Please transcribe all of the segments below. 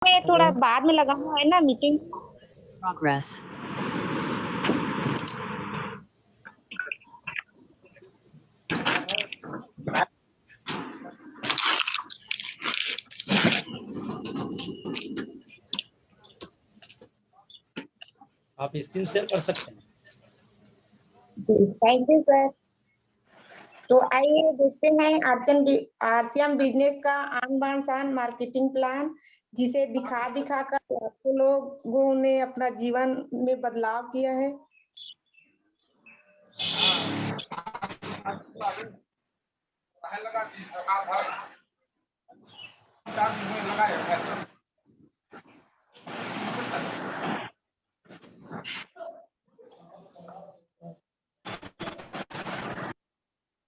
मैं हेलो। थोड़ा बाद में लगा हुआ है ना मीटिंग। Progress. आप स्क्रीन शेयर कर सकते हैं। Thank you sir. तो आइए देखते हैं आरसीएम बिजनेस का आन बान शान मार्केटिंग प्लान, जिसे दिखा दिखा कर लाखों लोगों ने अपना जीवन में बदलाव किया है।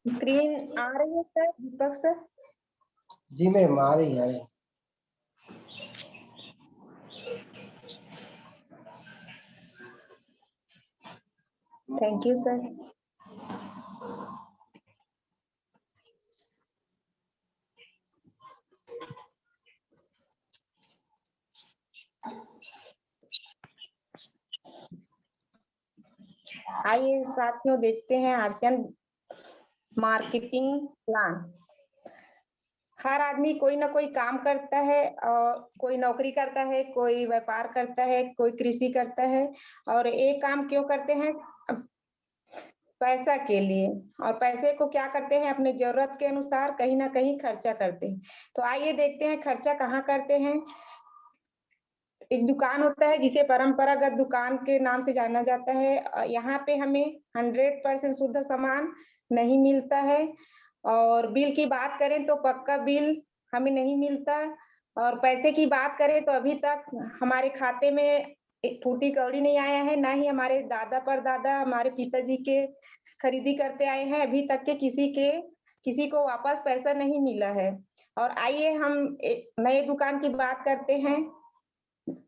स्क्रीन आ रही है सर, दीपक सर? जी मैम, आ रही है। Thank you sir. आइए साथियों देखते हैं आरसीएम मार्केटिंग प्लान। हर आदमी कोई ना कोई काम करता है, और कोई नौकरी करता है, कोई व्यापार करता है, कोई कृषि करता है। और एक काम क्यों करते हैं? पैसा के लिए। और पैसे को क्या करते हैं? अपने जरूरत के अनुसार कहीं ना कहीं खर्चा करते हैं। तो आइए देखते हैं खर्चा कहाँ करते हैं। एक दुकान होता है जिसे परंपरागत दुकान के नाम से जाना जाता है। यहाँ पे हमें 100% शुद्ध सामान नहीं मिलता है। और बिल की बात करें तो पक्का बिल हमें नहीं मिलता। और पैसे की बात करें तो अभी तक हमारे खाते में एक फूटी कौड़ी नहीं आया है, ना ही हमारे दादा परदादा हमारे पिताजी के खरीदी करते आए हैं। अभी तक के किसी को वापस पैसा नहीं मिला है। और आइए हम नए दुकान की बात करते हैं।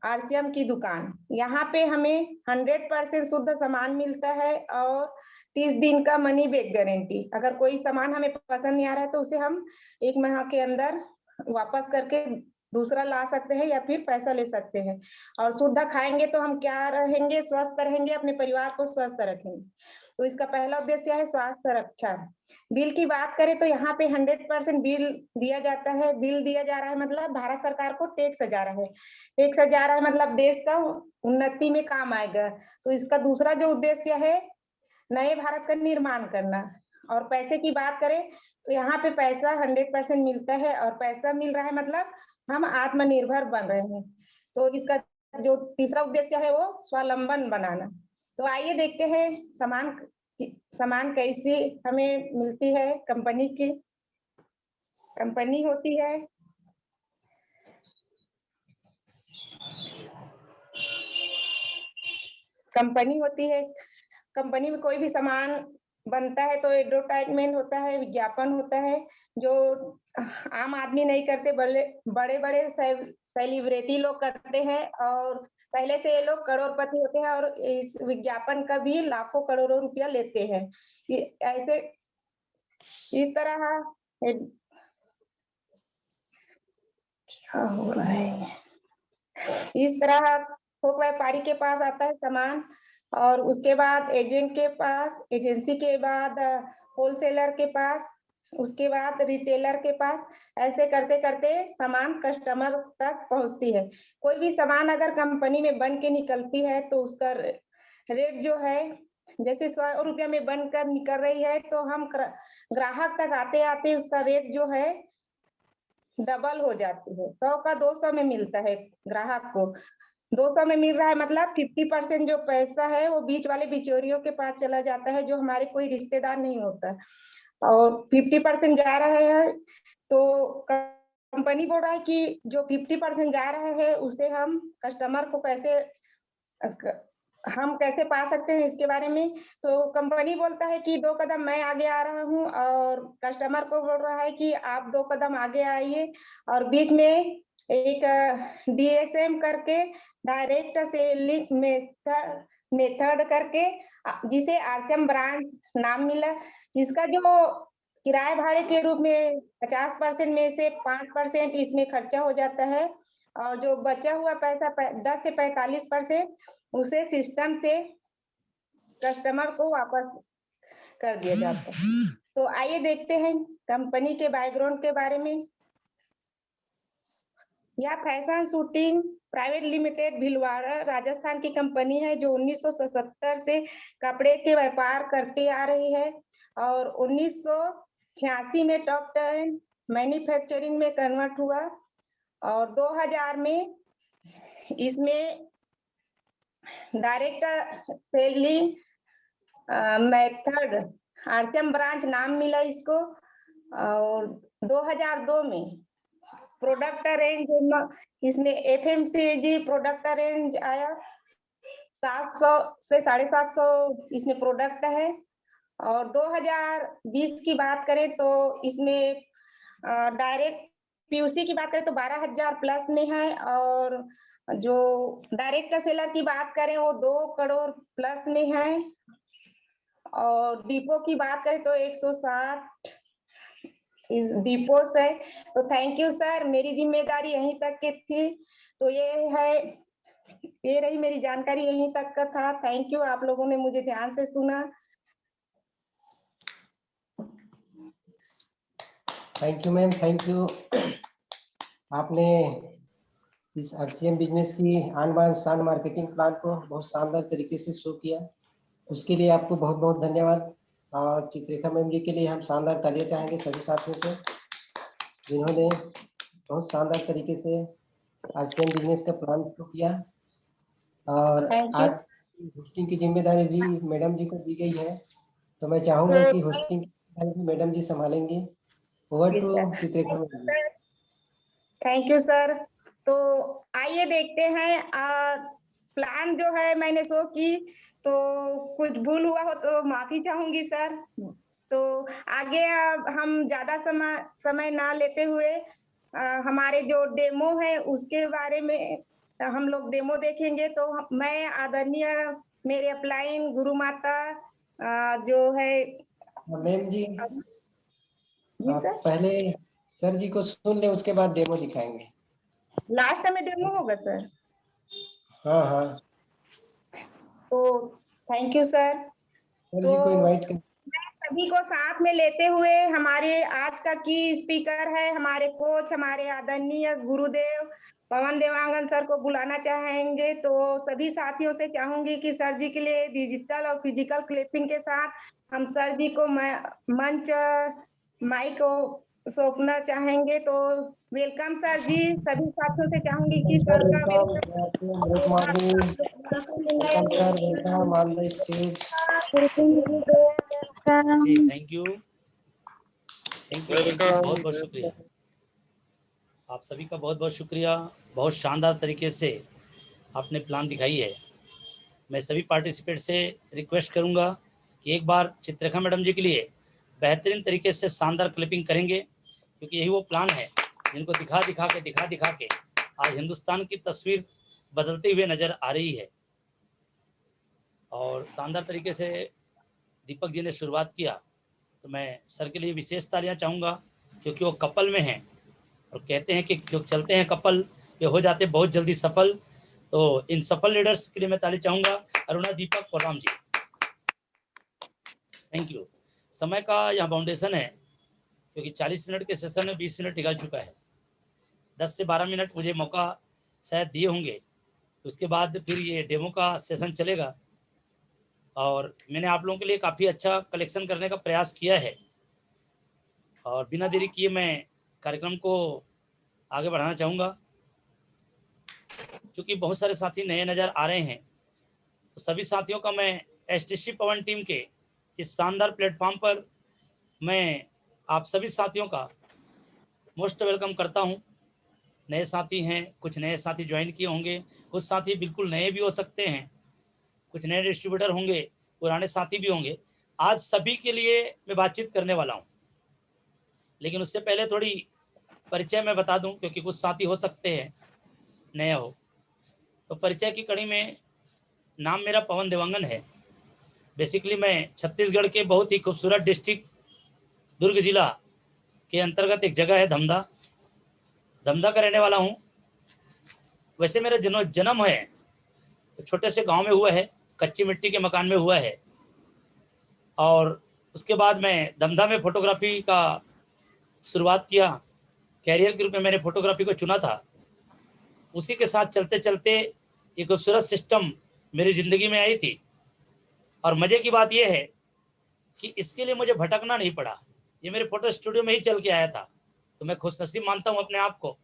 आरसीएम की दुकान, यहाँ पे हमें 100% शुद्ध सामान मिलता है और 30 दिन का मनी बैक गारंटी। अगर कोई सामान हमें पसंद नहीं आ रहा है तो उसे हम 1 माह के अंदर वापस करके दूसरा ला सकते हैं या फिर पैसा ले सकते हैं। और शुद्ध खाएंगे तो हम क्या रहेंगे? स्वस्थ रहेंगे, अपने परिवार को स्वस्थ रखेंगे। तो इसका पहला उद्देश्य है स्वास्थ्य रक्षा। बिल की बात करें तो यहाँ पे 100% बिल दिया जाता है। बिल दिया जा रहा है मतलब भारत सरकार को टैक्स जा रहा है। टैक्स जा रहा है मतलब देश का उन्नति में काम आएगा। तो इसका दूसरा जो उद्देश्य है, नए भारत का निर्माण करना। और पैसे की बात करें तो यहाँ पे पैसा 100% मिलता है। और पैसा मिल रहा है मतलब हम आत्मनिर्भर बन रहे हैं। तो इसका जो तीसरा उद्देश्य है वो स्वावलंबन बनाना। तो आइए देखते हैं सामान कैसी हमें मिलती है। कंपनी होती है, कंपनी में कोई भी सामान बनता है तो एडवर्टाइजमेंट होता है, विज्ञापन होता है, जो आम आदमी नहीं करते, बड़े बड़े सेलिब्रिटी लोग करते हैं। और पहले से ये लोग करोड़पति होते हैं और इस विज्ञापन का भी लाखों करोड़ों रुपया लेते हैं। ऐसे इस तरह क्या हो रहा है, इस तरह थोक व्यापारी के पास आता है सामान, और उसके बाद एजेंट के पास, एजेंसी के बाद होलसेलर के पास, उसके बाद रिटेलर के पास। ऐसे करते करते सामान कस्टमर तक पहुंचती है। कोई भी सामान अगर कंपनी में बन के निकलती है तो उसका रेट जो है, जैसे 100 रुपया में बनकर निकल रही है तो हम ग्राहक तक आते आते उसका रेट जो है डबल हो जाती है। 100 का 200 में मिलता है ग्राहक को। 200 में मिल रहा है मतलब 50% जो पैसा है वो बीच वाले बिचौलियों के पास चला जाता है, जो हमारे कोई रिश्तेदार नहीं होता। और 50% जा रहा है तो कंपनी बोल रहा है कि जो 50% जा रहा है उसे हम कस्टमर को कैसे पा सकते हैं, इसके बारे में। तो कंपनी बोलता है कि 2 कदम मैं आगे आ रहा हूँ, और कस्टमर को बोल रहा है कि आप 2 कदम आगे आइए। और बीच में एक डीएसएम करके, डायरेक्ट सेलिंग मेथड करके, जिसे आरसीएम ब्रांच नाम मिला। इसका जो किराए भाड़े के रूप में 50% में से 5% इसमें खर्चा हो जाता है। और जो बचा हुआ पैसा 10 से 45% उसे सिस्टम से कस्टमर को वापस कर दिया जाता है। तो आइए देखते हैं कंपनी के बैकग्राउंड के बारे में। यह fashion shooting private limited Bhilwara Rajasthan की कंपनी है जो 1977 से कपड़े के व्यापार करते आ रही है और 1986 में टॉप 10 मैन्युफैक्चरिंग में कन्वर्ट हुआ और 2000 में इसमें direct selling method RCM branch नाम मिला इसको और 2002 में प्रोडक्ट रेंज इसमें एफएमसीजी प्रोडक्ट रेंज आया 700 से 750 इसमें प्रोडक्ट है और 2020 की बात करें तो इसमें डायरेक्ट पीयूसी की बात करें तो 12,000 प्लस में है और जो डायरेक्ट सेलर की बात करें वो 2 करोड़ प्लस में है और डिपो की बात करें तो 160 इस डिपो से। तो थैंक यू सर, मेरी जिम्मेदारी यहीं तक की थी। तो ये रही मेरी जानकारी, यहीं तक का था। थैंक यू, आप लोगों ने मुझे ध्यान से सुना। Thank you ma'am, thank you. आपने इस आरसीएम बिजनेस की आन बान शान मार्केटिंग प्लान को बहुत शानदार तरीके से शो किया, उसके लिए आपको बहुत बहुत धन्यवाद। और चित्रेखा मैम जी के लिए हम शानदार तालियां चाहेंगे सभी साथियों से, जिन्होंने बहुत शानदार तरीके से आरसीएम बिजनेस का प्लान शो किया। और आज होस्टिंग की जिम्मेदारी भी मैडम जी को दी गई है, तो मैं चाहूंगा कि होस्टिंग की मैडम जी संभालेंगी। Over to Chitrarekha ma'am ji. Thank you sir. तो आइए देखते हैं प्लान जो है मैंने शो की, तो कुछ भूल हुआ हो तो माफी चाहूंगी सर। तो आगे हम ज्यादा समय ना लेते हुए हमारे जो डेमो है उसके बारे में हम लोग डेमो देखेंगे। तो मैं आदरणीय मेरे अपलाइन गुरु माता जो है मैम जी आप सर पहले सर जी को सुन ले, उसके बाद डेमो दिखाएंगे। लास्ट में डेमो होगा सर। हाँ हाँ, तो थैंक यू सर। सर जी को इनवाइट कर। सभी को साथ में लेते हुए हमारे आज का की स्पीकर है हमारे कोच, हमारे आदरणीय गुरुदेव पवन देवांगन सर को बुलाना चाहेंगे। तो सभी साथियों से चाहूंगी कि सर जी के लिए डिजिटल और फिजिकल क्लिपिंग के साथ हम सर जी को मंच माइक को सौंपना चाहेंगे। तो वेलकम सर जी। सभी साथियों से चाहूंगी कि सर का welcome on the stage. Thank you, बहुत बहुत शुक्रिया। आप सभी का बहुत बहुत शुक्रिया। बहुत शानदार तरीके से आपने प्लान दिखाई है। मैं सभी पार्टिसिपेंट से रिक्वेस्ट करूंगा कि एक बार चित्रेखा मैडम जी के लिए बेहतरीन तरीके से शानदार क्लिपिंग करेंगे, क्योंकि यही वो प्लान है जिनको दिखा दिखा के आज हिंदुस्तान की तस्वीर बदलते हुए नजर आ रही है। और शानदार तरीके से दीपक जी ने शुरुआत किया, तो मैं सर के लिए विशेष तालियां चाहूँगा, क्योंकि वो कपल में हैं और कहते हैं कि जो चलते हैं कपल वे हो जाते बहुत जल्दी सफल। तो इन सफल लीडर्स के लिए मैं ताली चाहूँगा, अरुणा, दीपक और राम जी। Thank you. समय का यहाँ बाउंडेशन है, क्योंकि 40 मिनट के सेशन में 20 मिनट निकल चुका है। 10 से 12 मिनट मुझे मौका शायद दिए होंगे, उसके बाद फिर ये डेमो का सेशन चलेगा। और मैंने आप लोगों के लिए काफ़ी अच्छा कलेक्शन करने का प्रयास किया है और बिना देरी किए मैं कार्यक्रम को आगे बढ़ाना चाहूँगा। क्योंकि बहुत सारे साथी नए नज़र आ रहे हैं, तो सभी साथियों का मैं एसटीसी पवन टीम के इस शानदार प्लेटफॉर्म पर मैं आप सभी साथियों का मोस्ट वेलकम करता हूं। नए साथी हैं, कुछ नए साथी ज्वाइन किए होंगे, कुछ साथी बिल्कुल नए भी हो सकते हैं, कुछ नए डिस्ट्रीब्यूटर होंगे, पुराने साथी भी होंगे। आज सभी के लिए मैं बातचीत करने वाला हूं, लेकिन उससे पहले थोड़ी परिचय मैं बता दूं, क्योंकि कुछ साथी हो सकते हैं नए हो। तो परिचय की कड़ी में नाम मेरा पवन देवांगन है। बेसिकली मैं छत्तीसगढ़ के बहुत ही खूबसूरत डिस्ट्रिक्ट दुर्ग जिला के अंतर्गत एक जगह है धमधा का रहने वाला हूँ। वैसे मेरा जन्म है तो छोटे से गांव में हुआ है, कच्ची मिट्टी के मकान में हुआ है, और उसके बाद मैं दमदम में फोटोग्राफी का शुरुआत किया। कैरियर के रूप में मैंने फोटोग्राफी को चुना था। उसी के साथ चलते चलते एक खूबसूरत सिस्टम मेरी ज़िंदगी में आई थी, और मज़े की बात यह है कि इसके लिए मुझे भटकना नहीं पड़ा। ये मेरे फोटो स्टूडियो में ही चल के आया था। तो मैं खुशनसीब मानता हूँ अपने आप को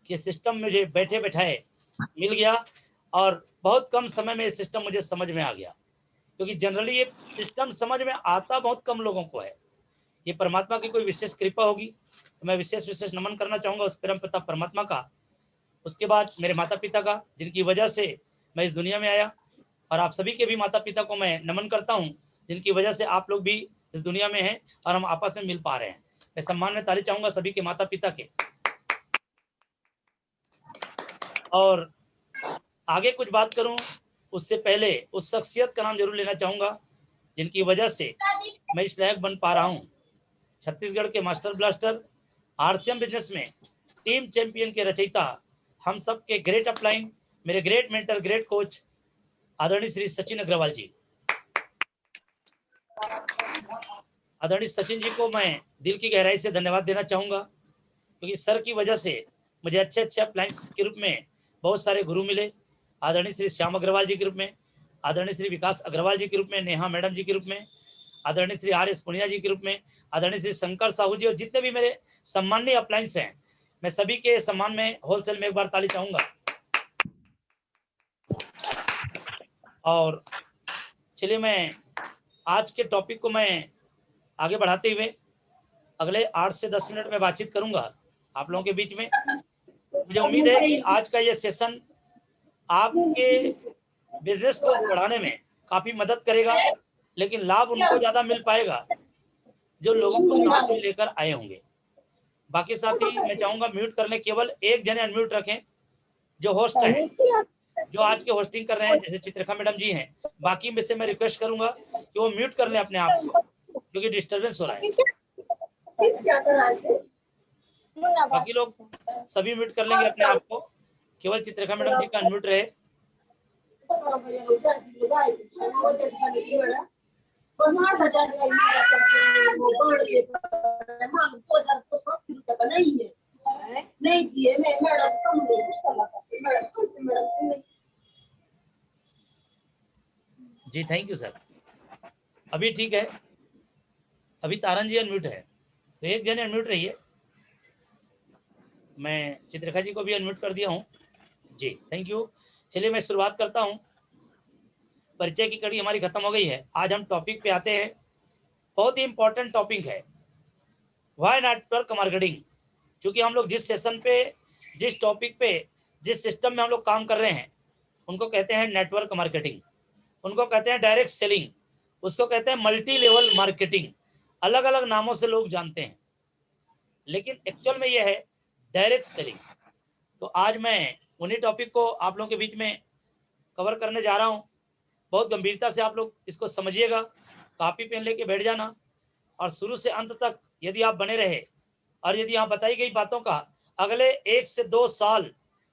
कि सिस्टम मुझे बैठे बैठाए मिल गया, और बहुत कम समय में ये सिस्टम मुझे समझ में आ गया, क्योंकि जनरली ये सिस्टम समझ में आता बहुत कम लोगों को है। ये परमात्मा की कोई विशेष कृपा होगी, तो मैं विशेष नमन करना चाहूँगा उस परम पिता परमात्मा का। उसके बाद मेरे माता पिता का, जिनकी वजह से मैं इस दुनिया में आया, और आप सभी के भी माता पिता को मैं नमन करता हूँ, जिनकी वजह से आप लोग भी इस दुनिया में हैं और हम आपस में मिल पा रहे हैं। मैं सम्मान में ताली चाहूँगा सभी के माता पिता के। और आगे कुछ बात करूं उससे पहले उस शख्सियत का नाम जरूर लेना चाहूँगा जिनकी वजह से मैं इस लायक बन पा रहा हूँ। छत्तीसगढ़ के मास्टर ब्लास्टर, आरसीएम बिजनेस में टीम चैंपियन के रचयिता, हम सब के ग्रेट अपलाइन, मेरे ग्रेट मेंटर, ग्रेट कोच आदरणीय श्री सचिन अग्रवाल जी। आदरणीय सचिन जी को मैं दिल की गहराई से धन्यवाद देना चाहूँगा, क्योंकि सर की वजह से मुझे अच्छे अपलाइंस के रूप में बहुत सारे गुरु मिले। आदरणीय श्री श्याम अग्रवाल जी के रूप में, आदरणीय श्री विकास अग्रवाल जी के रूप में, नेहा मैडम जी के रूप में, आदरणीय श्री आर.एस. पुनिया जी के रूप में, आदरणीय श्री शंकर साहू जी, और जितने भी मेरे सम्माननीय अपलाइंस हैं, मैं सभी के सम्मान में होलसेल में एक बार ताली चाहूँगा। और चलिए मैं आज के टॉपिक को मैं आगे बढ़ाते हुए अगले 8 से 10 मिनट में बातचीत करूंगा आप लोगों के बीच में। मुझे उम्मीद है कि आज का ये सेशन आपके बिजनेस को बढ़ाने में काफी मदद करेगा, लेकिन लाभ उनको ज्यादा मिल पाएगा जो लोगों को साथ में लेकर आए होंगे। बाकी साथी मैं चाहूंगा म्यूट कर लें, केवल एक जने अनम्यूट रखें जो होस्ट है, जो आज के होस्टिंग कर रहे हैं, जैसे चित्ररेखा मैडम जी हैं। बाकी में से मैं रिक्वेस्ट करूंगा कि वो म्यूट कर लें अपने आप को, क्योंकि डिस्टर्बेंस हो रहा है। बाकी लोग सभी म्यूट कर लेंगे अपने आप को, केवल चित्ररेखा मैडम जी का अनम्यूट रहे। जी थैंक यू सर। अभी ठीक है, अभी तारन जी अनम्यूट है, तो एक जने अनम्यूट रहिए। मैं चित्ररेखा जी को भी अनम्यूट कर दिया हूँ जी, थैंक यू। चलिए मैं शुरुआत करता हूँ। परिचय की कड़ी हमारी खत्म हो गई है। आज हम टॉपिक पे आते हैं, बहुत ही इंपॉर्टेंट टॉपिक है, व्हाई नेटवर्क मार्केटिंग। क्योंकि हम लोग जिस सेशन पे, जिस टॉपिक पे, जिस सिस्टम में हम लोग काम कर रहे हैं, उनको कहते हैं नेटवर्क मार्केटिंग, उनको कहते हैं डायरेक्ट सेलिंग, उसको कहते हैं मल्टी लेवल मार्केटिंग। अलग अलग नामों से लोग जानते हैं, लेकिन एक्चुअल में यह है डायरेक्ट सेलिंग। तो आज मैं उन्हीं टॉपिक को आप लोगों के बीच में कवर करने जा रहा हूं। बहुत गंभीरता से आप लोग इसको समझिएगा, कॉपी पेन लेके बैठ जाना, और शुरू से अंत तक यदि आप बने रहे और यदि यहाँ बताई गई बातों का अगले 1 से 2 साल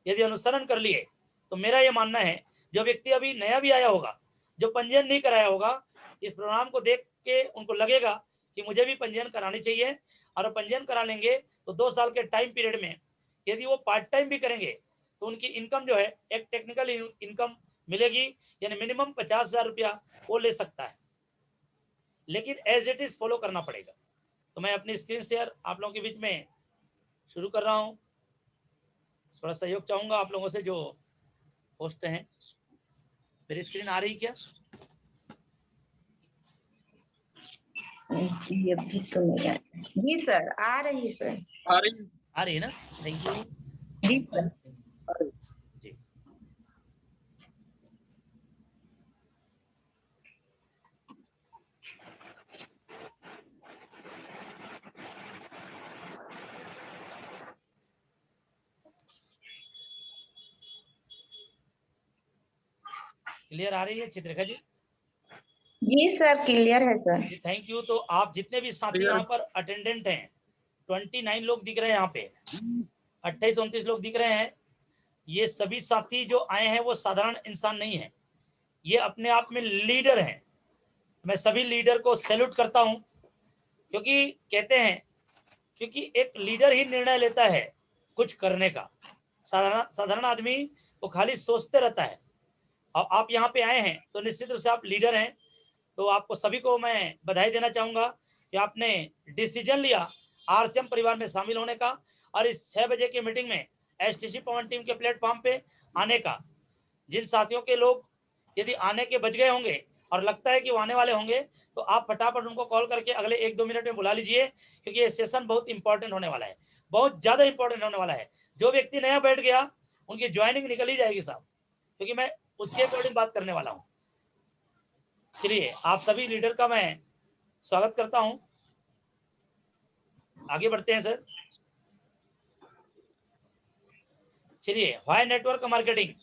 यदि अनुसरण कर लिए, तो मेरा ये मानना है जो व्यक्ति अभी नया भी आया होगा, जो पंजीयन नहीं कराया होगा, इस प्रोग्राम को देख के उनको लगेगा कि मुझे भी पंजीयन करानी चाहिए, और पंजीयन करा लेंगे तो 2 साल के टाइम पीरियड में यदि वो पार्ट टाइम भी करेंगे तो उनकी इनकम जो है एक टेक्निकल इनकम मिलेगी, यानी मिनिमम 50,000 रुपया वो ले सकता है, लेकिन एज इट इज फॉलो करना पड़ेगा। तो मैं अपनी स्क्रीन शेयर आप लोगों के बीच में शुरू कर रहा हूँ। थोड़ा सहयोग चाहूंगा आप लोगों से जो होस्ट हैं। मेरी स्क्रीन आ रही क्या? जी अभी तो नहीं आ रही। जी सर आ रही है सर। आ रही है ना? Thank you ji sir. जी। क्लियर आ रही है चित्ररेखा जी? जी सर क्लियर है सर। Thank you. तो आप जितने भी साथी यहाँ पर अटेंडेंट हैं, 29 लोग दिख रहे हैं यहाँ पे, 28-29 लोग दिख रहे हैं। ये सभी साथी जो आए हैं वो साधारण इंसान नहीं है, ये अपने आप में लीडर हैं। मैं सभी लीडर को सैल्यूट करता हूं, क्योंकि कहते हैं क्योंकि एक लीडर ही निर्णय लेता है कुछ करने का। साधारण आदमी वो खाली सोचते रहता है। और आप यहाँ पे आए हैं तो निश्चित रूप से आप लीडर हैं। तो आपको सभी को मैं बधाई देना चाहूंगा कि आपने डिसीजन लिया आरसीएम परिवार में शामिल होने का और इस 6 बजे की मीटिंग में एसटीसी पवन टीम के प्लेटफॉर्म पे आने का। जिन साथियों के लोग यदि आने के बच गए होंगे और लगता है कि वो आने वाले होंगे, तो आप फटाफट उनको कॉल करके अगले 1-2 मिनट में बुला लीजिए, क्योंकि ये सेशन बहुत इंपॉर्टेंट होने वाला है, बहुत ज्यादा इंपॉर्टेंट होने वाला है। जो व्यक्ति नया बैठ गया उनकी ज्वाइनिंग निकल ही जाएगी साहब, क्योंकि मैं उसके अकॉर्डिंग बात करने वाला हूँ। चलिए, आप सभी लीडर का मैं स्वागत करता हूं। आगे बढ़ते हैं सर। चलिए, व्हाई नेटवर्क मार्केटिंग,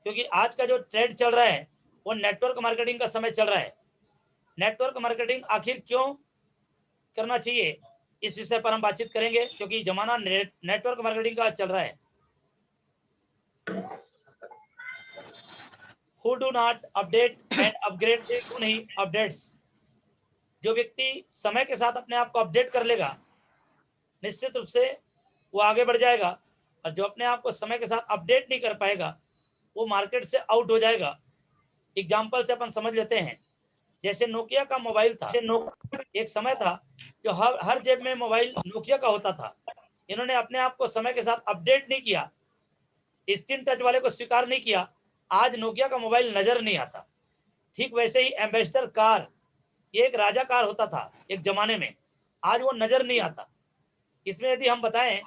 क्योंकि आज का जो ट्रेंड चल रहा है वो नेटवर्क मार्केटिंग का समय चल रहा है। नेटवर्क मार्केटिंग आखिर क्यों करना चाहिए, इस विषय पर हम बातचीत करेंगे, क्योंकि जमाना नेटवर्क मार्केटिंग का चल रहा है। Who do not update and upgrade, क्यों नहीं अपडेट्स। जो व्यक्ति समय के साथ अपने आप को अपडेट कर लेगा, निश्चित रूप से वो आगे बढ़ जाएगा, और जो अपने आप को समय के साथ अपडेट नहीं कर पाएगा वो मार्केट से आउट हो जाएगा। एग्जाम्पल से अपन समझ लेते हैं, जैसे नोकिया का मोबाइल था। एक समय था जो हर जेब में मोबाइल नोकिया का होता था। इन्होंने अपने आप को समय के साथ अपडेट नहीं किया, स्क्रीन टच वाले को स्वीकार नहीं किया, आज नोकिया का मोबाइल नजर नहीं आता। ठीक वैसे ही एम्बेसडर कार, ये एक राजा कार होता था एक जमाने में, आज वो नजर नहीं आता। इसमें यदि हम बताएं,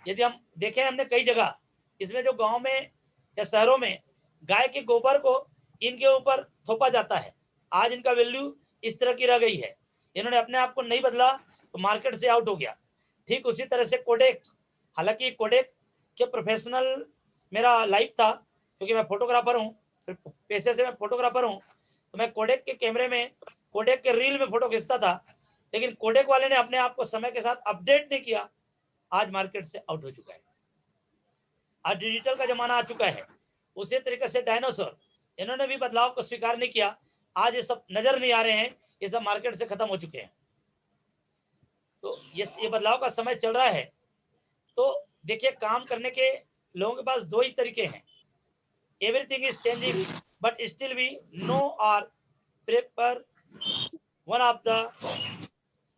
यदि हम देखें, हमने कई जगह इसमें जो गांव में या शहरों में गाय के गोबर को इनके ऊपर थोपा जाता है, आज इनका वैल्यू इस तरह की रह गई है। इन्होंने अपने आप को नहीं बदला तो मार्केट से आउट हो गया। ठीक उसी तरह से कोडेक, हालांकि कोडेक के प्रोफेशनल मेरा लाइफ था, क्योंकि मैं फोटोग्राफर हूँ, पेशे से मैं फोटोग्राफर हूँ, तो मैं कोडेक के कैमरे में, कोडेक के रील में फोटो खींचता था। लेकिन कोडेक वाले ने अपने आप को समय के साथ अपडेट नहीं किया, आज मार्केट से आउट हो चुका है। आज डिजिटल का जमाना आ चुका है। उसी तरीके से डायनासोर, इन्होंने भी बदलाव को स्वीकार नहीं किया, आज ये सब नजर नहीं आ रहे हैं, ये सब मार्केट से खत्म हो चुके हैं। तो ये बदलाव का समय चल रहा है। तो देखिए, काम करने के लोगों के पास दो ही तरीके हैं। Everything is changing but still we know are prefer one of the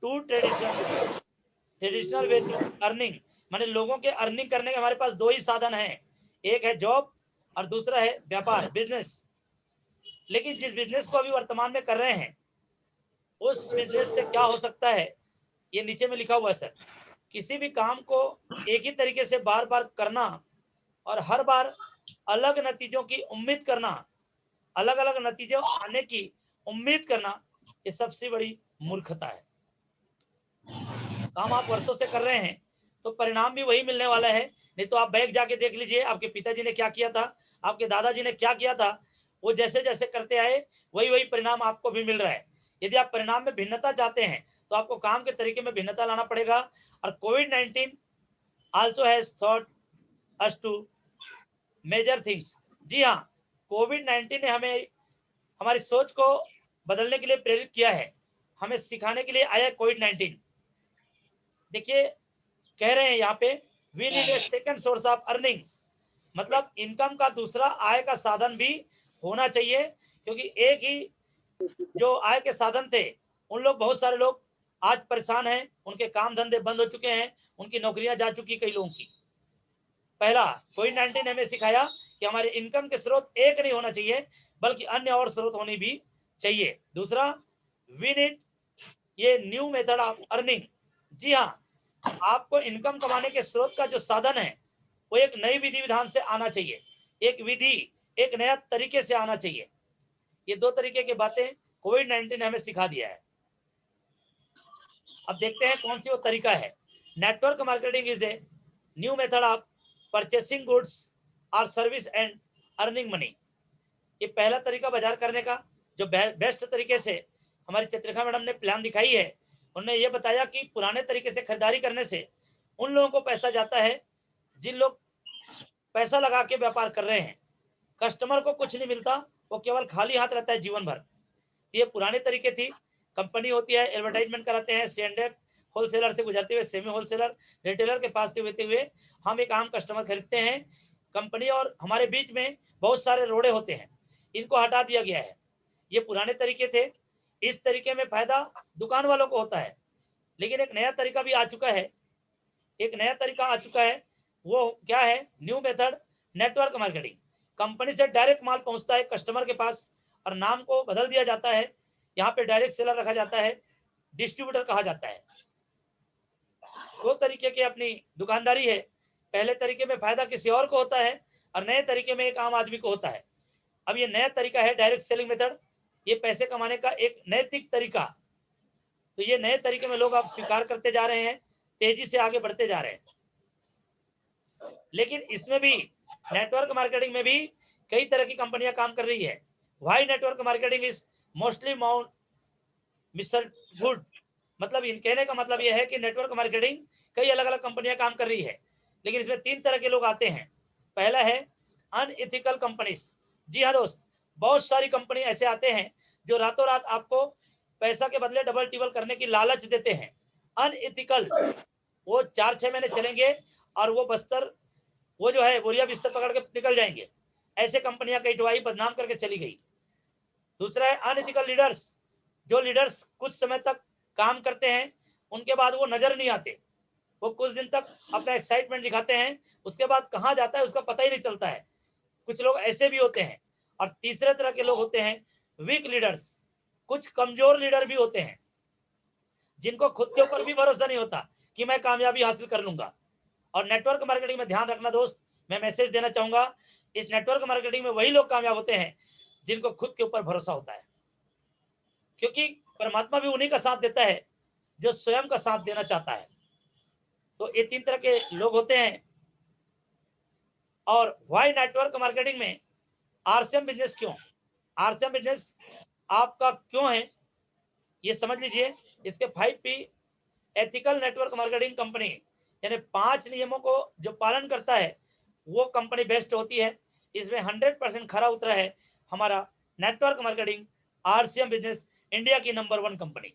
two traditional way to earning. माने लोगों के अर्निंग करने के हमारे पास दो ही साधन हैं, एक है जॉब और दूसरा है व्यापार, बिजनेस। लेकिन जिस बिजनेस को अभी वर्तमान में कर रहे हैं, उस बिजनेस से क्या हो सकता है, ये नीचे में लिखा हुआ है सर। किसी भी काम को एक ही तरीके से बार बार करना और हर बार अलग नतीजों की उम्मीद करना, अलग अलग नतीजों आने की उम्मीद करना, ये सबसे बड़ी मूर्खता है। काम आप वर्षों से कर रहे हैं तो परिणाम भी वही मिलने वाला है। नहीं तो आप बैग जाके देख लीजिए, आपके पिताजी ने क्या किया था, आपके दादाजी ने क्या किया था, वो जैसे जैसे करते आए वही वही परिणाम आपको भी मिल रहा है। यदि आप परिणाम में भिन्नता चाहते हैं तो आपको काम के तरीके में भिन्नता लाना पड़ेगा। और कोविड-19 also has thought us two major things. जी हाँ, कोविड-19 ने हमें हमारी सोच को बदलने के लिए प्रेरित किया है, हमें सिखाने के लिए आया कोविड-19। देखिए, कह रहे हैं यहाँ पे, we need a second source of earning, मतलब इनकम का दूसरा आय का साधन भी होना चाहिए, क्योंकि एक ही जो आय के साधन थे, उन लोग, बहुत सारे लोग आज परेशान हैं, उनके काम धंधे बंद हो चुके हैं, उनकी नौकरियां जा चुकी कई लोगों की। पहला, कोविड-19 ने हमें सिखाया कि हमारे इनकम के स्रोत एक नहीं होना चाहिए, बल्कि अन्य और स्रोत होनी भी चाहिए। दूसरा, वी नीड ये न्यू मेथड ऑफ अर्निंग। जी हाँ, आपको इनकम कमाने के स्रोत का जो साधन है वो एक नई विधि विधान से आना चाहिए, एक विधि, एक नया तरीके से आना चाहिए। ये दो तरीके की बातें कोविड-19 ने हमें सिखा दिया है। अब देखते हैं कौन सी वो तरीका है। Network marketing is a new method of purchasing goods और सर्विस एंड अर्निंग मनी। ये पहला तरीका बाजार करने का, जो बेस्ट तरीके से हमारी चित्रिका मैडम ने प्लान दिखाई है। उन्होंने ये बताया कि पुराने तरीके से खरीदारी करने से उन लोगों को पैसा जाता है जिन लोग पैसा लगा के व्यापार कर रहे हैं, कस्टमर को कुछ नहीं मिलता, वो केवल खाली हाथ रहता है जीवन भर। ये पुराने तरीके थी। कंपनी होती है, एडवर्टाइजमेंट कराते हैं, सेंडर होलसेलर से गुजरते हुए सेमी होलसेलर रिटेलर के पास से होते हुए हम एक आम कस्टमर खरीदते हैं। कंपनी और हमारे बीच में बहुत सारे रोड़े होते हैं, इनको हटा दिया गया है। ये पुराने तरीके थे। इस तरीके में फायदा दुकान वालों को होता है, लेकिन एक नया तरीका भी आ चुका है। एक नया तरीका आ चुका है, वो क्या है? New method, network marketing. Company से डायरेक्ट माल पहुंचता है कस्टमर के पास और नाम को बदल दिया जाता है। यहाँ पे डायरेक्ट सेलर रखा जाता है, डिस्ट्रीब्यूटर कहा जाता है। दो तरीके की अपनी दुकानदारी है। पहले तरीके में फायदा किसी और को होता है और नए तरीके में एक आम आदमी को होता है। अब ये नया तरीका है डायरेक्ट सेलिंग मेथड, ये पैसे कमाने का एक नैतिक तरीका। तो ये नए तरीके में लोग अब स्वीकार करते जा रहे हैं, तेजी से आगे बढ़ते जा रहे हैं। लेकिन इसमें भी नेटवर्क मार्केटिंग में भी कई तरह की कंपनियां काम कर रही है। Why network marketing is mostly mister good, मतलब इन कहने का मतलब यह है कि नेटवर्क मार्केटिंग कई अलग अलग कंपनियां काम कर रही है, लेकिन इसमें 3 तरह के लोग आते हैं। पहला है अनइथिकल कंपनीज। जी हाँ दोस्त, बहुत सारी कंपनी ऐसे आते हैं जो रातों रात आपको पैसा के बदले डबल टिबल करने की लालच देते हैं। अनइथिकल, वो 4-6 महीने चलेंगे और वो बस्तर, वो जो है बोरिया बिस्तर पकड़ के निकल जाएंगे। ऐसे कंपनियां कई ठुआई बदनाम करके चली गई। दूसरा है अनइथिकल लीडर्स। जो लीडर्स कुछ समय तक काम करते हैं, उनके बाद वो नजर नहीं आते। वो कुछ दिन तक अपना एक्साइटमेंट दिखाते हैं, उसके बाद कहाँ जाता है उसका पता ही नहीं चलता है। कुछ लोग ऐसे भी होते हैं। और तीसरे तरह के लोग होते हैं वीक लीडर्स। कुछ कमजोर लीडर भी होते हैं जिनको खुद के ऊपर भी भरोसा नहीं होता कि मैं कामयाबी हासिल कर लूंगा। और नेटवर्क मार्केटिंग में ध्यान रखना दोस्त, मैं मैसेज देना चाहूंगा, इस नेटवर्क मार्केटिंग में वही लोग कामयाब होते हैं जिनको खुद के ऊपर भरोसा होता है, क्योंकि परमात्मा भी उन्हीं का साथ देता है जो स्वयं का साथ देना चाहता है। तो ये 3 तरह के लोग होते हैं। और व्हाई नेटवर्क मार्केटिंग में आरसीएम बिजनेस क्यों? आरसीएम बिजनेस आपका क्यों है ये समझ लीजिए। इसके 5P ethical network marketing company, यानी 5 नियमों को जो पालन करता है वो कंपनी बेस्ट होती है। इसमें 100% खरा उतरा है हमारा network marketing RCM business, India की नंबर 1 कंपनी।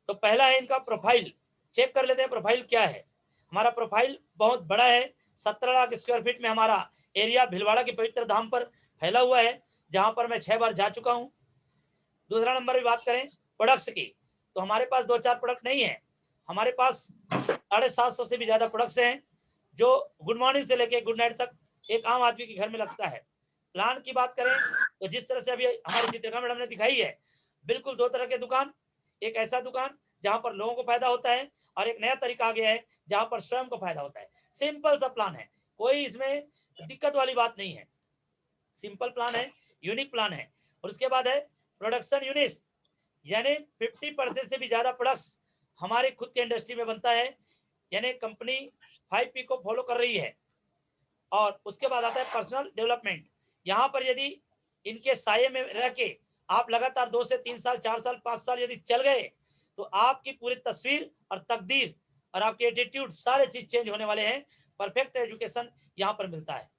तो पहला है इनका प्रोफाइल। चेक कर लेते हैं प्रोफाइल क्या है। हमारा प्रोफाइल बहुत बड़ा है, 17 लाख स्क्वायर फीट में हमारा एरिया भिलवाड़ा के पवित्र धाम पर फैला हुआ है, जहां पर मैं 6 बार जा चुका हूं। दूसरा नंबर की बात करें प्रोडक्ट्स की, तो हमारे पास 2-4 प्रोडक्ट नहीं है, हमारे पास 750 से भी ज्यादा प्रोडक्ट्स हैं, जो गुड मॉर्निंग से लेके गुड नाइट तक एक आम आदमी के घर में लगता है। प्लान की बात करें तो जिस तरह से अभी हमारी चित्रिका मैडम ने दिखाई है, बिल्कुल 2 तरह के दुकान। एक ऐसा दुकान जहां पर लोगों को फायदा होता है, और एक नया तरीका आ गया है जहां पर स्वयं को फायदा होता है। सिंपल सा प्लान है, कोई इसमें दिक्कत वाली बात नहीं है। सिंपल प्लान है, यूनिक प्लान है। और उसके बाद है प्रोडक्शन यूनिट, यानी 50% से भी ज्यादा प्रोडक्ट्स हमारी खुद के इंडस्ट्री में बनता है, यानी कंपनी 5P को फॉलो कर रही है। और उसके बाद आता है पर्सनल डेवलपमेंट। यहाँ पर यदि इनके साये में रह के आप लगातार 2 से 3 साल, 4 साल, 5 साल यदि चल गए, तो आपकी पूरी तस्वीर और तकदीर और आपके एटीट्यूड सारे चीज चेंज होने वाले हैं। परफेक्ट एजुकेशन यहाँ पर मिलता है।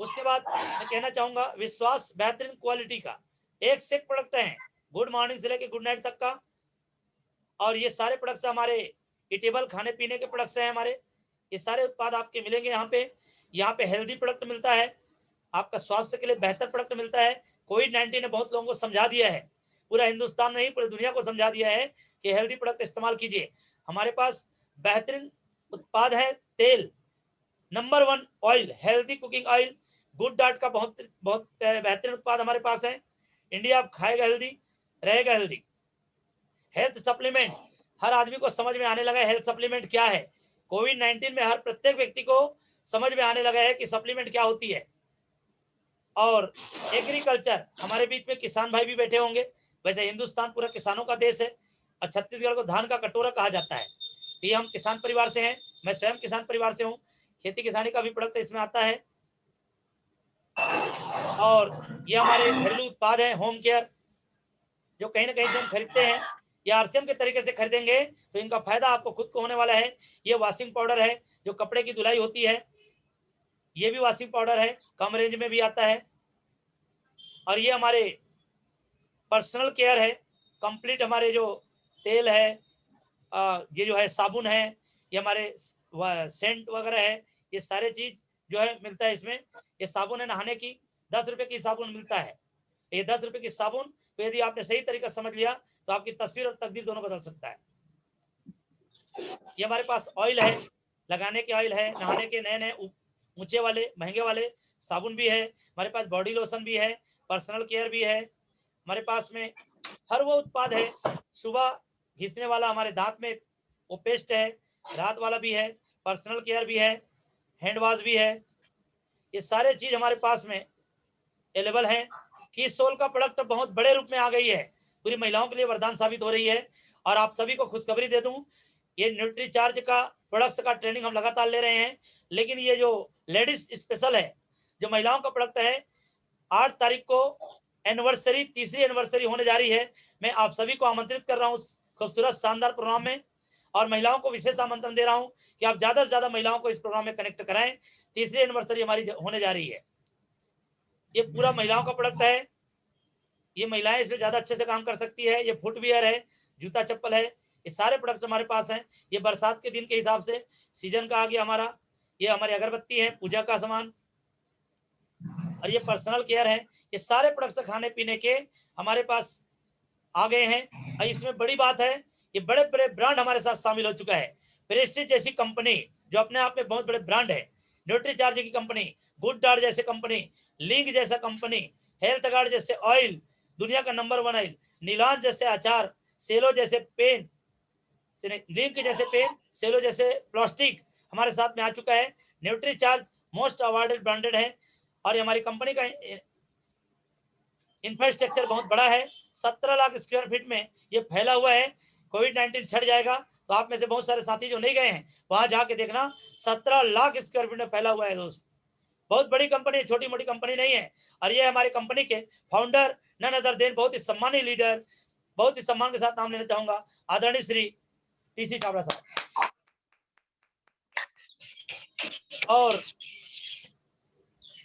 उसके बाद मैं कहना चाहूंगा विश्वास, बेहतरीन क्वालिटी का एक से एक प्रोडक्ट है, गुड मॉर्निंग से लेकर गुड नाइट तक का। और ये सारे प्रोडक्ट्स हमारे ईटेबल खाने पीने के प्रोडक्ट्स हैं हमारे। ये सारे उत्पाद आपके मिलेंगे यहाँ पे। यहाँ पे हेल्दी प्रोडक्ट मिलता है, आपका स्वास्थ्य के लिए बेहतर प्रोडक्ट मिलता है। कोविड-19 ने बहुत लोगों को समझा दिया है, पूरा हिंदुस्तान नहीं पूरी दुनिया को समझा दिया है कि हेल्दी प्रोडक्ट इस्तेमाल कीजिए। हमारे पास बेहतरीन उत्पाद है। तेल number 1 oil, healthy cooking oil, good diet का बहुत बहुत बेहतरीन उत्पाद हमारे पास है। इंडिया अब खाएगा हेल्दी, रहेगा हेल्दी। हेल्थ सप्लीमेंट, हर आदमी को समझ में आने लगा है हेल्थ सप्लीमेंट क्या है। कोविड-19 में हर प्रत्येक व्यक्ति को समझ में आने लगा है कि सप्लीमेंट क्या होती है। और एग्रीकल्चर, हमारे बीच में किसान भाई भी बैठे होंगे। वैसे हिंदुस्तान पूरा किसानों का देश है और छत्तीसगढ़ को धान का कटोरा कहा जाता है। ये हम किसान परिवार से हैं, मैं स्वयं किसान परिवार से हूँ। खेती किसानी का भी प्रोडक्ट इसमें आता है। और ये हमारे घरेलू उत्पाद हैं, होम केयर, जो कहीं ना कहीं से हम खरीदते हैं या आरसीएम के तरीके से खरीदेंगे तो इनका फायदा आपको खुद को होने वाला है। ये वॉशिंग पाउडर है, जो कपड़े की धुलाई होती है, ये भी वॉशिंग पाउडर है, कम रेंज में भी आता है। और ये हमारे पर्सनल केयर है, कंप्लीट हमारे जो तेल है, ये जो है साबुन है, ये हमारे सेंट वगैरह है, ये सारे चीज जो है मिलता है इसमें। ये साबुन है नहाने की, 10 रुपए की साबुन मिलता है। ये 10 रुपए की साबुन तो यदि आपने सही तरीका समझ लिया तो आपकी तस्वीर और तकदीर दोनों बदल सकता है। ये हमारे पास ऑयल है, लगाने के ऑयल है, नहाने के नए नए ऊंचे वाले महंगे वाले साबुन भी है, हमारे पास बॉडी लोशन भी है, पर्सनल केयर भी है, हमारे पास में हर वो उत्पाद है। सुबह घिसने वाला हमारे दांत में वो पेस्ट है, रात वाला भी है, पर्सनल केयर भी है, हैंड वॉश भी है। ये सारे चीज हमारे पास में अवेलेबल है। किस सोल का प्रोडक्ट बहुत बड़े रूप में आ गई है, पूरी महिलाओं के लिए वरदान साबित हो रही है। और आप सभी को खुशखबरी दे दूं, ये न्यूट्री चार्ज का प्रोडक्ट्स का ट्रेनिंग हम लगातार ले रहे हैं, लेकिन ये जो लेडीज स्पेशल है, जो महिलाओं का प्रोडक्ट है, 8 तारीख को एनिवर्सरी, तीसरी एनिवर्सरी होने जा रही है। मैं आप सभी को आमंत्रित कर रहा हूँ खूबसूरत शानदार प्रोग्राम में, और महिलाओं को विशेष आमंत्रण दे रहा हूँ कि आप ज्यादा से ज्यादा महिलाओं को इस प्रोग्राम में कनेक्ट कराएं। तीसरी एनिवर्सरी हमारी होने जा रही है। ये पूरा महिलाओं का प्रोडक्ट है, ये महिलाएं इसमें ज्यादा अच्छे से काम कर सकती है। ये फुटवियर है, जूता चप्पल है, ये सारे प्रोडक्ट्स हमारे पास हैं। ये बरसात के दिन के हिसाब से सीजन का आ गया हमारा। ये हमारी अगरबत्ती है, पूजा का सामान, और ये पर्सनल केयर है। ये सारे प्रोडक्ट्स खाने पीने के हमारे पास आ गए हैं। और इसमें बड़ी बात है, ये बड़े बड़े ब्रांड हमारे साथ शामिल हो चुका है। प्रेस्टीज जैसी कंपनी जो अपने आप में बहुत बड़े ब्रांड है, न्यूट्री चार्ज की कंपनी, गुड डार्ट जैसे कंपनी, लिंक जैसा कंपनी, हेल्थ गार्ड जैसे ऑयल, दुनिया का नंबर 1 ऑयल, नीलान जैसे अचार, सेलो जैसे पेन, लिंक जैसे पेन, सेलो जैसे प्लास्टिक हमारे साथ में आ चुका है। Nutri charge most awarded branded है, और ये हमारी कंपनी का इंफ्रास्ट्रक्चर बहुत बड़ा है। 17 लाख स्क्वायर फीट में ये फैला हुआ है। कोविड-19 छट जाएगा तो आप में से बहुत सारे साथी जो नहीं गए हैं वहां जाके देखना, 17 लाख स्क्वायर फीट में फैला हुआ है दोस्त। बहुत बड़ी कंपनी है, छोटी मोटी कंपनी नहीं है। और ये हमारी कंपनी के फाउंडर नन अदर देन, बहुत ही सम्मानित लीडर, बहुत ही सम्मान के साथ नाम लेना चाहूंगा, आदरणीय श्री टीसी चावड़ा साहब। और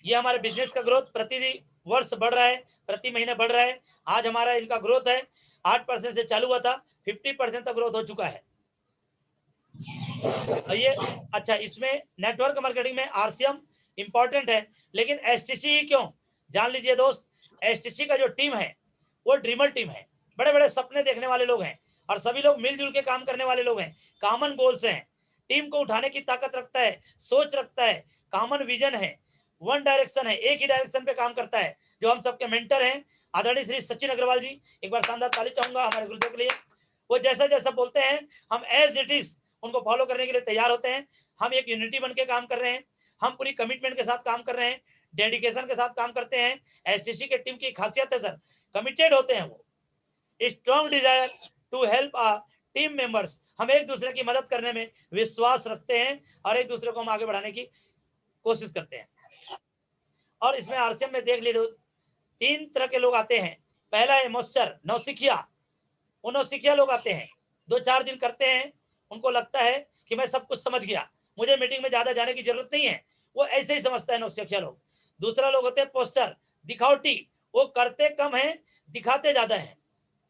ये हमारे बिजनेस का ग्रोथ प्रति वर्ष बढ़ रहा है, प्रति महीने बढ़ रहा है। आज हमारा इनका ग्रोथ है 8% से चालू हुआ था, 50% तक ग्रोथ हो चुका है। और ये अच्छा, इसमें नेटवर्क मार्केटिंग में आरसीएम इंपॉर्टेंट है, लेकिन एसटीसी क्यों, जान लीजिए दोस्त। एसटीसी का जो टीम है वो ड्रीमर टीम है, बड़े बड़े सपने देखने वाले लोग हैं, और सभी लोग मिलजुल के काम करने वाले लोग हैं, कॉमन गोल्स हैं, टीम को उठाने की ताकत रखता है, सोच रखता है, कॉमन विजन है, वन डायरेक्शन है, एक ही डायरेक्शन पे काम करता है। जो हम सबके मेंटर हैं आदरणीय श्री सचिन अग्रवाल जी, एक बार शानदार ताली चाहूंगा हमारे गुरुदेव के लिए। वो जैसा जैसा बोलते हैं हम एज इट इज उनको फॉलो करने के लिए तैयार होते हैं। हम एक यूनिटी बन के काम कर रहे हैं, हम पूरी कमिटमेंट के साथ काम कर रहे हैं, डेडिकेशन के साथ काम करते हैं। एसटीसी के टीम की खासियत है सर, कमिटेड होते हैं वो, strong desire to help our team members. हम एक दूसरे की मदद करने में विश्वास रखते हैं और एक दूसरे को हम आगे बढ़ाने की कोशिश करते हैं। और इसमें आरसीएम में देख लीजिए 3 तरह के लोग आते हैं। पहला है मोस्टर, नौसिखिया। वो नौसिखिया लोग आते हैं, 2-4 दिन करते हैं, उनको लगता है कि मैं सब कुछ समझ गया, मुझे मीटिंग में ज्यादा जाने की जरूरत नहीं है, वो ऐसे ही समझता है नौसिखिया लोग। दूसरा लोग होते हैं पोस्टर, दिखावटी, वो करते कम है, दिखाते ज्यादा है,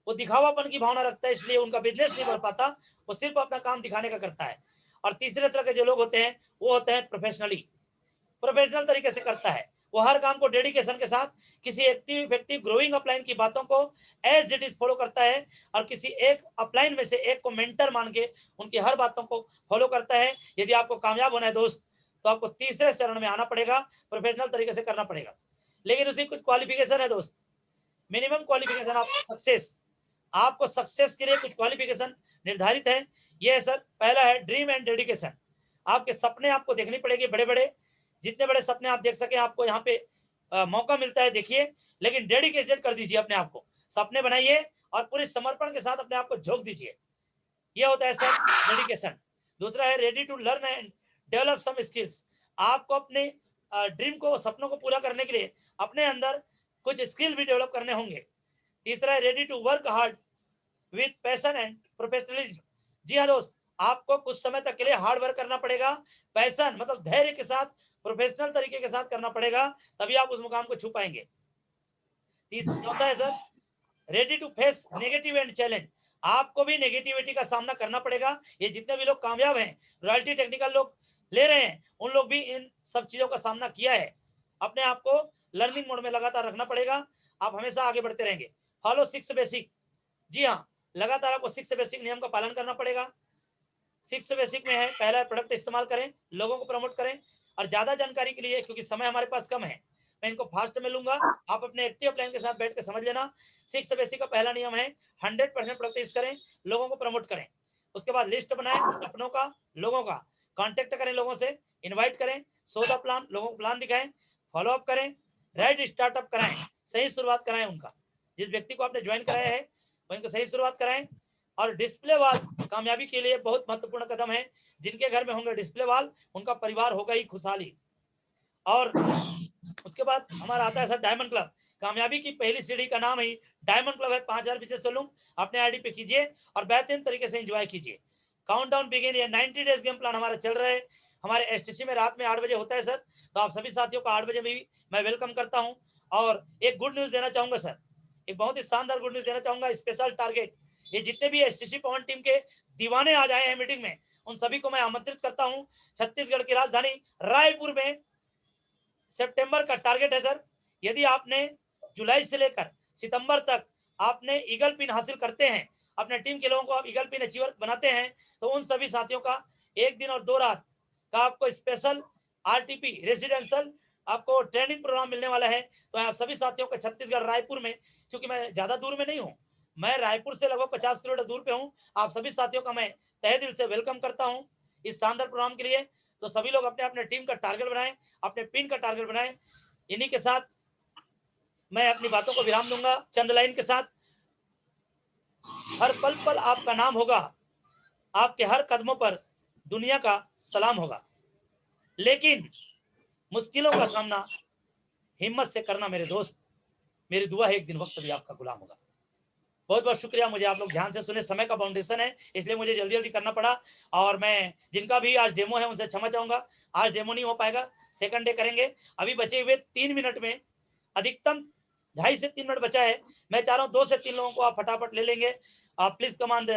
वो दिखावापन की भावना रखता है, इसलिए उनका बिजनेस नहीं बढ़ पाता, वो सिर्फ अपना काम दिखाने का करता है। और तीसरे तरह के जो लोग होते हैं वो होते हैं प्रोफेशनल तरीके से करता है, वो हर काम को डेडिकेशन के साथ किसी एक्टिव इफेक्टिव ग्रोइंग अपलाइन की बातों को एज इट इज फॉलो करता है, और किसी एक अपलाइन में से एक को मेंटर मान के उनकी हर बातों को फॉलो करता है। यदि आपको कामयाब होना है दोस्त तो आपको तीसरे चरण में आना पड़ेगा, प्रोफेशनल तरीके से करना पड़ेगा, लेकिन उसकी कुछ क्वालिफिकेशन है दोस्त, मिनिमम क्वालिफिकेशन ऑफ सक्सेस। आपको सक्सेस के लिए कुछ क्वालिफिकेशन निर्धारित है। ये है सर, पहला है ड्रीम एंड डेडिकेशन। आपके सपने आपको देखनी पड़ेगी, बड़े बड़े, जितने बड़े सपने आप देख सके, आपको यहाँ पे मौका मिलता है, देखिए, लेकिन डेडिकेटेड कर दीजिए अपने आप को, सपने बनाइए और पूरे समर्पण के साथ अपने आप को झोंक दीजिए, ये होता है सर डेडिकेशन। दूसरा है ready to learn and develop some skills. आपको अपने ड्रीम को, सपनों को पूरा करने के लिए अपने अंदर कुछ स्किल भी डेवलप करने होंगे। तीसरा है ready to work hard with passion and professionalism. जी हाँ दोस्त, आपको कुछ समय तक के लिए हार्ड वर्क करना पड़ेगा, पैशन मतलब धैर्य के साथ, प्रोफेशनल तरीके के साथ करना पड़ेगा, तभी आप उस मुकाम को छू पाएंगे। चौथा है sir, ready to face negative and challenge. आपको भी नेगेटिविटी का सामना करना पड़ेगा। ये जितने भी लोग कामयाब हैं, रॉयल्टी टेक्निकल लोग ले रहे हैं, उन लोग भी इन सब चीजों का सामना किया है। अपने आप को लर्निंग मोड में लगातार रखना पड़ेगा, आप हमेशा आगे बढ़ते रहेंगे। फॉलो 6 बेसिक, जी हाँ, लगातार आपको 6 बेसिक नियम का पालन करना पड़ेगा। 6 बेसिक में है, पहला प्रोडक्ट इस्तेमाल करें, लोगों को प्रमोट करें। और ज्यादा जानकारी के लिए, क्योंकि समय हमारे पास कम है, मैं इनको फास्ट में लूंगा, आप अपने एक्टिव प्लान के साथ बैठ के समझ लेना। 6 बेसिक का पहला नियम है 100% प्रोडक्ट करें, लोगों को प्रमोट करें। उसके बाद लिस्ट बनाएं सपनों का, लोगों का, कांटेक्ट करें, लोगों से इनवाइट करें, सौदा प्लान, लोगों को प्लान दिखाएं, फॉलो अप करें, राइट स्टार्टअप कराएं, सही शुरुआत कराएं उनका। जिस व्यक्ति को आपने ज्वाइन कराया है उनको सही शुरुआत कराएं। और डिस्प्ले वॉल कामयाबी के लिए बहुत महत्वपूर्ण कदम है। जिनके घर में होंगे डिस्प्ले वॉल, उनका परिवार होगा ही खुशहाली। और उसके बाद हमारा आता है सर डायमंड क्लब। कामयाबी की पहली सीढ़ी का नाम ही डायमंड क्लब है। 5000 बिजनेस सैलून अपने आईडी पे कीजिए और बेहतरीन तरीके से एंजॉय कीजिए। काउंटडाउन बिगिन, ये 90 डेज गेम प्लान हमारा चल रहा है। हमारे एसटीसी में रात में 8 बजे होता है सर, तो आप सभी साथियों को 8 बजे भी मैं वेलकम करता हूं। और एक गुड न्यूज देना चाहूंगा सर, एक बहुत ही शानदार गुड न्यूज देना चाहूंगा। स्पेशल टारगेट, ये जितने भी एसटीसी पवन टीम के दीवाने आज आए हैं मीटिंग में, उन सभी को मैं आमंत्रित करता हूं। छत्तीसगढ़ की राजधानी रायपुर में सितंबर का टारगेट है सर। यदि आपने जुलाई से लेकर सितंबर तक आपने ईगल पिन हासिल करते हैं, अपने टीम के लोगों को आप ईगल पिन अचीवर बनाते हैं, तो उन सभी साथियों का 1 दिन और 2 रात का आपको स्पेशल आरटीपी रेसिडेंशियल आपको ट्रेनिंग प्रोग्राम मिलने वाला है। तो आप सभी साथियों को छत्तीसगढ़ रायपुर में, क्योंकि मैं ज्यादा दूर में नहीं हूँ, मैं रायपुर से लगभग 50 किलोमीटर दूर पे हूँ, आप सभी साथियों का मैं तहे दिल से वेलकम करता हूँ इस शानदार प्रोग्राम के लिए। तो सभी लोग अपने अपने टीम का टारगेट बनाएं, अपने पिन का टारगेट बनाएं। इन्हीं के साथ मैं अपनी बातों को विराम दूंगा चंद लाइन के साथ। हर पल पल आपका नाम होगा, आपके हर कदमों पर दुनिया का सलाम होगा, लेकिन मुश्किलों का सामना हिम्मत से करना मेरे दोस्त। मेरी दुआ है एक दिन वक्त भी आपका गुलाम होगा। बहुत बहुत शुक्रिया। मुझे आप लोग ध्यान से सुने, समय का बाउंडेशन है इसलिए मुझे जल्दी जल्दी करना पड़ा। और मैं जिनका भी आज डेमो है उनसे क्षमा चाहूंगा, आज डेमो नहीं हो पाएगा, सेकंड डे करेंगे। अभी बचे हुए 3 मिनट में, अधिकतम 2.5 से 3 मिनट बचा है, मैं चाह रहा हूँ 2 से 3 लोगों को आप फटाफट ले लेंगे। आप please command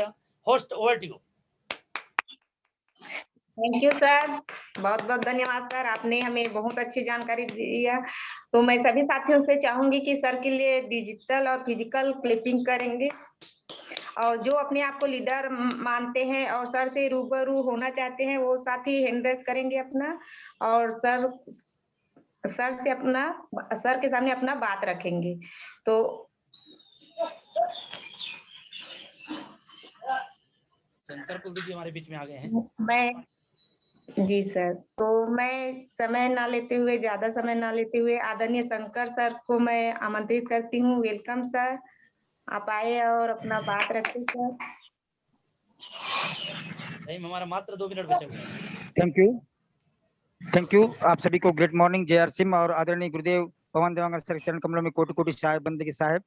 host, over to you. Thank you sir, बहुत बहुत धन्यवाद सर, आपने हमें बहुत अच्छी जानकारी दिया। तो मैं सभी साथियों से चाहूंगी कि सर के लिए डिजिटल और फिजिकल क्लिपिंग करेंगे, और जो अपने आप को लीडर मानते हैं और सर से रूबरू होना चाहते हैं, वो साथी हैंड रेस करेंगे अपना, और सर से अपना, सर के सामने अपना बात रखेंगे। तो शंकर कुलदीप जी हमारे बीच में आ गए हैं। मैं, जी सर, तो मैं समय ना लेते हुए, ज्यादा समय ना लेते हुए, आदरणीय शंकर सर को मैं आमंत्रित करती हूँ। वेलकम सर, आप आए और अपना बात रखें सर। टाइम हमारा मात्र 2 मिनट बचा हुआ है। थैंक यू आप सभी को। ग्रेट मॉर्निंग जय आर सिंह और आदरणीय गुरुदेव पवन देवांगर सर चरण कमलों में कोटि कोटि साहेब बंदगी साहेब।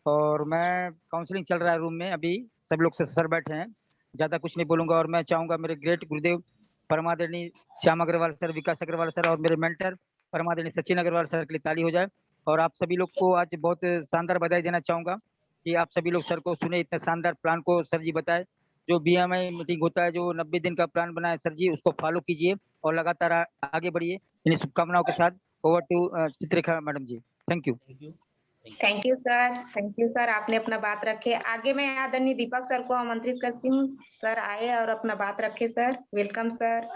और मैं काउंसलिंग चल रहा है रूम में, अभी सब लोग से सर बैठे हैं, ज्यादा कुछ नहीं बोलूंगा। और मैं चाहूंगा मेरे ग्रेट गुरुदेव परमादरणीय श्याम अग्रवाल सर, विकास अग्रवाल सर और मेरे मेंटर परमादरणीय सचिन अग्रवाल सर के लिए ताली हो जाए। और आप सभी लोग को आज बहुत शानदार बधाई देना चाहूंगा कि आप सभी लोग सर को सुने, इतने शानदार प्लान को सर जी बताए। जो बीएमआई मीटिंग होता है, जो 90 दिन का प्लान बनाए सर जी, उसको फॉलो कीजिए और लगातार आगे बढ़िए। इन शुभकामनाओं के साथ over to Chitrarekha madam ji. Thank you. Thank you sir, thank you sir, आपने अपना बात रखे। आगे मैं आदरणीय दीपक सर को आमंत्रित करती हूँ। सर आए और अपना बात रखे sir. Welcome sir.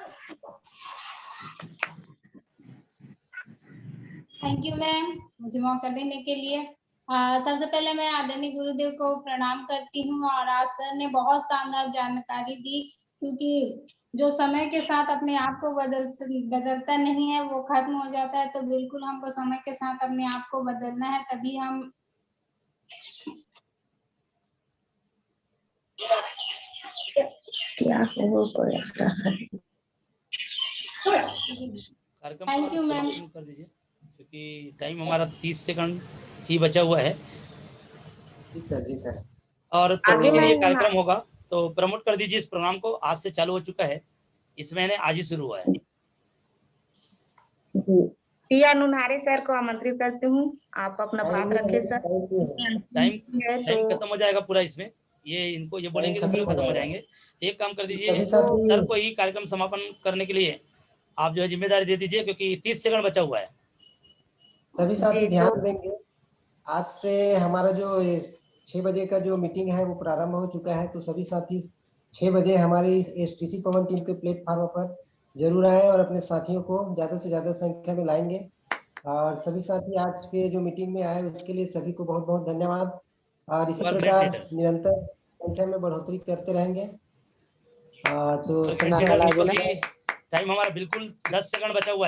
Thank you ma'am, मुझे मौका देने के लिए। सबसे पहले मैं आदरणीय गुरुदेव को प्रणाम करती हूँ। और आज सर ने बहुत शानदार जानकारी दी, क्योंकि जो समय के साथ अपने आप को बदलता नहीं है, वो खत्म हो जाता है। तो बिल्कुल हमको समय के साथ अपने आप को बदलना है, तभी हम क्या हो थैंक यू मैम। कर दीजिए क्योंकि टाइम हमारा 30 सेकंड ही बचा हुआ है। जी सर, जी सर। और आगे ये मैं कार्यक्रम होगा तो प्रमोट कर दीजिए इस प्रोग्राम को। आज से चालू हो चुका है, इस महीने आज ही शुरू हुआ है। जी, टिया नुनहारे सर को आमंत्रित करती हूँ, आप अपना बात रखें सर। टाइम है टाइम तो खत्म हो जाएगा पूरा इसमें, ये इनको ये बोलेंगे खत्म तो हो खत्म हो जाएगा। जाएंगे। एक काम कर दीजिए, सभी साथी सर को ही कार्यक्रम समापन करने के लिए आप जो है जिम्मेदारी दे दीजिए, क्योंकि 30 सेकंड बचा हुआ है। सभी साथी जी, ध्यान तो देंगे। आज से हमारा जो 6 बजे का जो मीटिंग है वो प्रारंभ हो चुका है, तो सभी साथी 6 बजे हमारी एसटीसी पवन टीम के प्लेटफॉर्म पर जरूर आए और अपने साथियों को ज्यादा से ज्यादा संख्या में लाएंगे। और सभी साथी आज के जो मीटिंग में आए उसके लिए सभी को बहुत बहुत धन्यवाद, और इसी प्रकार निरंतर संख्या में बढ़ोतरी करते रहेंगे। तो टाइम हमारा बिल्कुल 10 सेकंड बचा हुआ है।